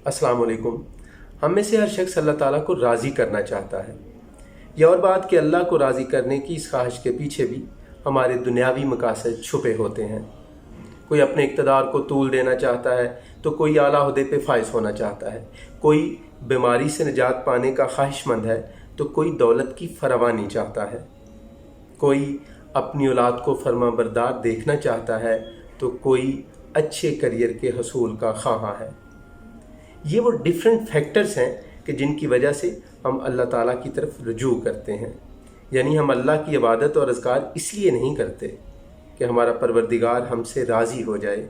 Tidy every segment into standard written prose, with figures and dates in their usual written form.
अस्सलाम वालेकुम। हम में से हर शख्स अल्लाह ताला को राज़ी करना चाहता है। यह और बात कि अल्लाह को राज़ी करने की इस ख्वाहिश के पीछे भी हमारे दुनियावी मकासद छुपे होते हैं। कोई अपने इक़्तिदार को तूल देना चाहता है, तो कोई आला ओहदे पे फाइज होना चाहता है, कोई बीमारी से निजात पाने का ख्वाहिशमंद है, तो कोई दौलत की फरावानी चाहता है, कोई अपनी औलाद को फरमाबरदार देखना चाहता है, तो कोई अच्छे करियर के हसूल का ख्वाह है। ये वो डिफरेंट फैक्टर्स हैं कि जिनकी वजह से हम अल्लाह ताला की तरफ रुजू करते हैं। यानी हम अल्लाह की इबादत और अज़कार इसलिए नहीं करते कि हमारा परवरदिगार हमसे राज़ी हो जाए,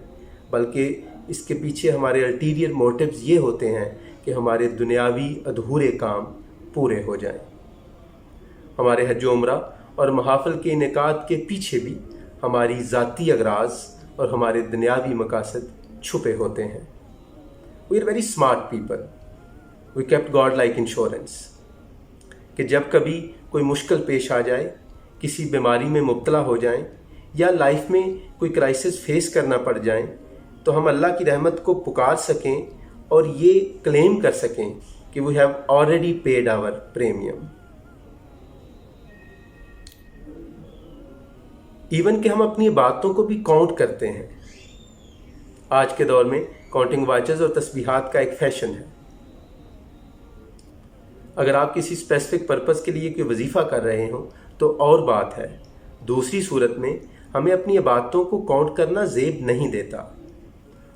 बल्कि इसके पीछे हमारे अल्टीरियर मोटिव्स ये होते हैं कि हमारे दुनियावी अधूरे काम पूरे हो जाएं। हमारे हज उम्रा और महाफ़िल के इनेकाद के पीछे भी हमारी ज़ाती अगराज़ और हमारे दुनियावी मकासद छुपे होते हैं। We are very smart people. We kept God like insurance. कि जब कभी कोई मुश्किल पेश आ जाए, किसी बीमारी में मुब्तला हो जाएं, या लाइफ में कोई क्राइसिस फेस करना पड़ जाए, तो हम अल्लाह की रहमत को पुकार सकें और ये क्लेम कर सकें कि we have already paid our premium. Even कि हम अपनी बातों को भी काउंट करते हैं। आज के दौर में काउंटिंग वाचेस और तस्बीहात का एक फैशन है। अगर आप किसी स्पेसिफिक पर्पस के लिए कोई वजीफ़ा कर रहे हो तो और बात है। दूसरी सूरत में हमें अपनी बातों को काउंट करना ज़ेब नहीं देता।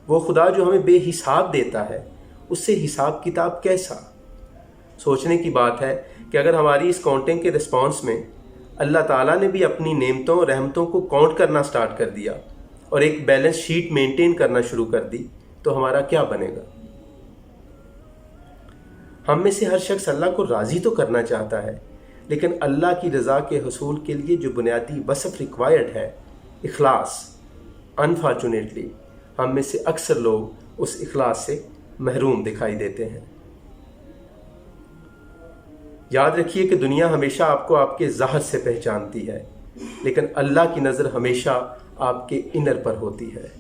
वो खुदा जो हमें बेहिसाब देता है, उससे हिसाब किताब कैसा? सोचने की बात है कि अगर हमारी इस काउंटिंग के रिस्पॉन्स में अल्लाह ताला ने भी अपनी नेमतों और रहमतों को काउंट करना स्टार्ट कर दिया और एक बैलेंस शीट मेंटेन करना शुरू कर दी, तो हमारा क्या बनेगा? हम में से हर शख्स अल्लाह को राज़ी तो करना चाहता है, लेकिन अल्लाह की रज़ा के हसूल के लिए जो बुनियादी वसफ़ रिक्वायर्ड है, इखलास, अनफॉर्चुनेटली हम में से अक्सर लोग उस इखलास से महरूम दिखाई देते हैं। याद रखिए कि दुनिया हमेशा आपको आपके ज़ाहिर से पहचानती है, लेकिन अल्लाह की नज़र हमेशा आपके इनर पर होती है।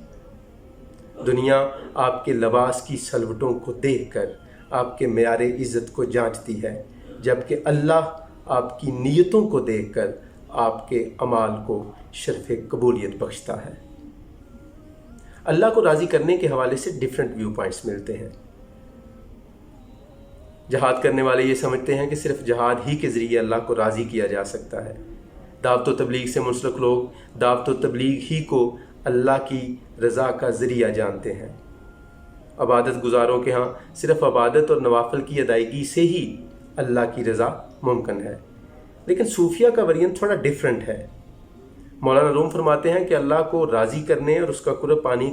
दुनिया आपके लिबास की सलवटों को देखकर आपके मेयारे इज़्ज़त को जांचती है, जबकि अल्लाह आपकी नीयतों को देखकर आपके अमाल को शर्फ़ कबूलियत बख्शता है। अल्लाह को राज़ी करने के हवाले से डिफरेंट व्यू पॉइंट्स मिलते हैं। जहाद करने वाले ये समझते हैं कि सिर्फ जहाद ही के ज़रिए अल्लाह को राज़ी किया जा सकता है। दावत व तबलीग से मुंसलिक लोग दावत व तबलीग ही को अल्लाह की रज़ा का ज़रिया जानते हैं। अबादत गुज़ारों के यहाँ सिर्फ अबादत और नवाफिल की अदायगी से ही अल्लाह की रज़ा मुमकिन है। लेकिन सूफिया का वेरिएंट थोड़ा डिफरेंट है। मौलाना रूम फरमाते हैं कि अल्लाह को राज़ी करने और उसका कुर्ब पाने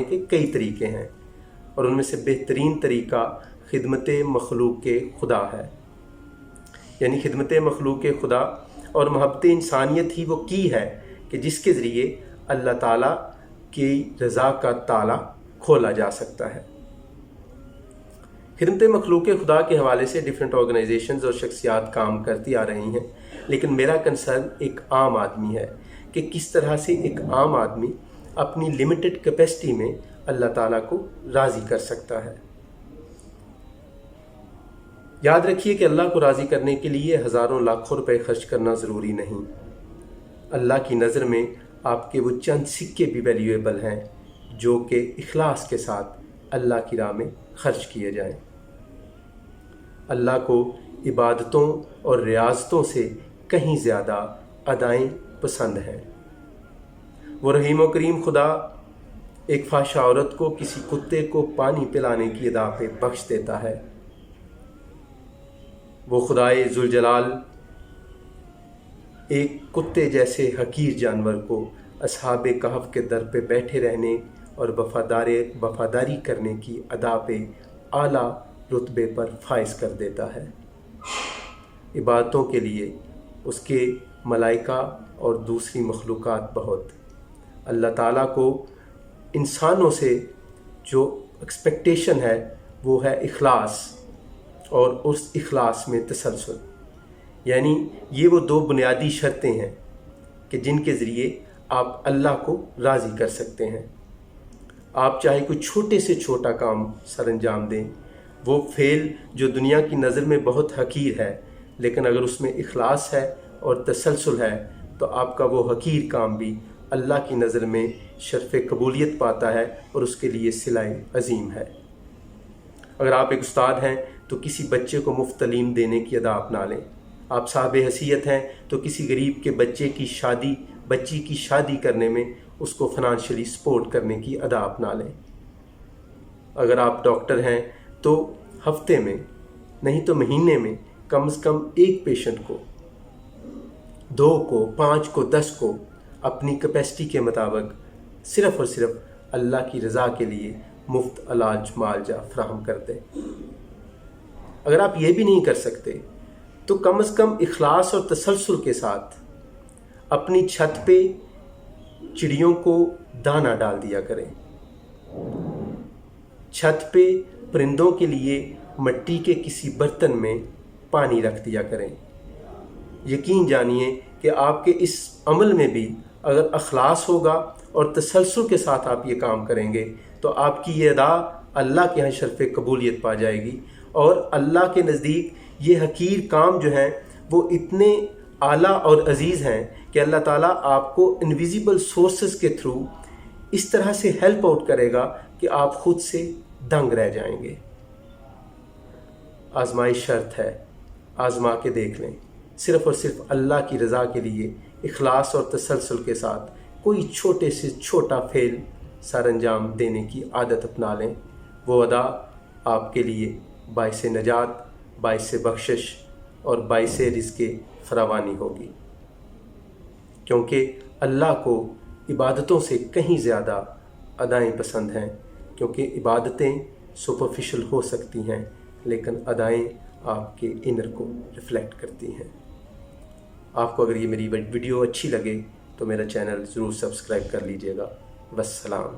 के कई तरीके हैं, और उनमें से बेहतरीन तरीका खिदमत मखलूक खुदा है। यानी खिदमत मखलूक खुदा और मोहब्बत इंसानियत ही वो की है कि जिसके ज़रिए अल्लाह ताला की रज़ा का ताला खोला जा सकता है। खिदमत मखलूक खुदा के हवाले से डिफरेंट ऑर्गेनाइजेशंस और शख्सियात काम करती आ रही हैं, लेकिन मेरा कंसर्न एक आम आदमी है कि किस तरह से एक आम आदमी अपनी लिमिटेड कैपेसिटी में अल्लाह ताला को राज़ी कर सकता है। याद रखिए कि अल्लाह को राज़ी करने के लिए हज़ारों लाखों रुपए खर्च करना ज़रूरी नहीं। अल्लाह की नज़र में आपके वो चंद सिक्के भी वैल्यूएबल हैं जो कि इखलास के साथ अल्लाह की राह में खर्च किए जाएं। अल्लाह को इबादतों और रियाज़तों से कहीं ज़्यादा अदाएँ पसंद हैं। वो रहीम व करीम खुदा एक फाहिशा औरत को किसी कुत्ते को पानी पिलाने की अदा पे बख्श देता है। वो खुदाए जुल जलाल एक कुत्ते जैसे हकीर जानवर को असहाबे कहफ के दर पे बैठे रहने और वफादारी करने की अदा पे आला रुतबे पर फाइज कर देता है। इबादतों के लिए उसके मलाइका और दूसरी मखलूक़ात बहुत। अल्लाह ताला को इंसानों से जो एक्सपेक्टेशन है वो है इखलास, और उस इखलास में तसलसल। यानी ये वो दो बुनियादी शर्तें हैं कि जिनके ज़रिए आप अल्लाह को राज़ी कर सकते हैं। आप चाहे कोई छोटे से छोटा काम सर अंजाम दें, वो फ़ेल जो दुनिया की नज़र में बहुत हकीर है, लेकिन अगर उसमें इखलास है और तसलसल है तो आपका वो हकीर काम भी अल्लाह की नज़र में शर्फ़ कबूलियत पाता है और उसके लिए सिलाए अज़ीम है। अगर आप एक उस्ताद हैं तो किसी बच्चे को मुफ्त तालीम देने की अदा अपना लें। आप साहब हैसियत हैं तो किसी गरीब के बच्ची की शादी करने में उसको फ़ाइनेंशियली सपोर्ट करने की अदा अपना लें। अगर आप डॉक्टर हैं तो हफ्ते में नहीं तो महीने में कम से कम एक पेशेंट को, 2 को, 5 को, 10 को अपनी कैपेसिटी के मुताबिक सिर्फ़ और सिर्फ अल्लाह की रज़ा के लिए मुफ्त इलाज मुआवजा फराहम कर दें। अगर आप ये भी नहीं कर सकते तो कम से कम इखलास और तसलसल के साथ अपनी छत पे चिड़ियों को दाना डाल दिया करें। छत पे परिंदों के लिए मिट्टी के किसी बर्तन में पानी रख दिया करें। यकीन जानिए कि आपके इस अमल में भी अगर अखलास होगा और तसलसल के साथ आप ये काम करेंगे तो आपकी ये अदा अल्लाह के यहाँ शर्फ़ कबूलियत पा जाएगी और अल्लाह के नज़दीक ये हकीर काम जो हैं वो इतने आला और अजीज़ हैं कि अल्लाह ताला आपको इनविजिबल सोर्सेस के थ्रू इस तरह से हेल्प आउट करेगा कि आप ख़ुद से दंग रह जाएंगे। आजमाइश शर्त है, आजमा के देख लें। सिर्फ़ और सिर्फ अल्लाह की रज़ा के लिए इखलास और तसलसल के साथ कोई छोटे से छोटा फ़ेल सर अंजाम देने की आदत अपना लें। वो अदा आपके लिए बाइसे नजात, बाइसे बख्शिश और बाइसे रिज़्क़े फरावानी होगी, क्योंकि अल्लाह को इबादतों से कहीं ज़्यादा अदाएँ पसंद हैं। क्योंकि इबादतें सुपरफिशियल हो सकती हैं लेकिन अदाएँ आपके इनर को रिफ़्लेक्ट करती हैं। आपको अगर ये मेरी वीडियो अच्छी लगे तो मेरा चैनल ज़रूर सब्सक्राइब कर लीजिएगा। वस्सलाम।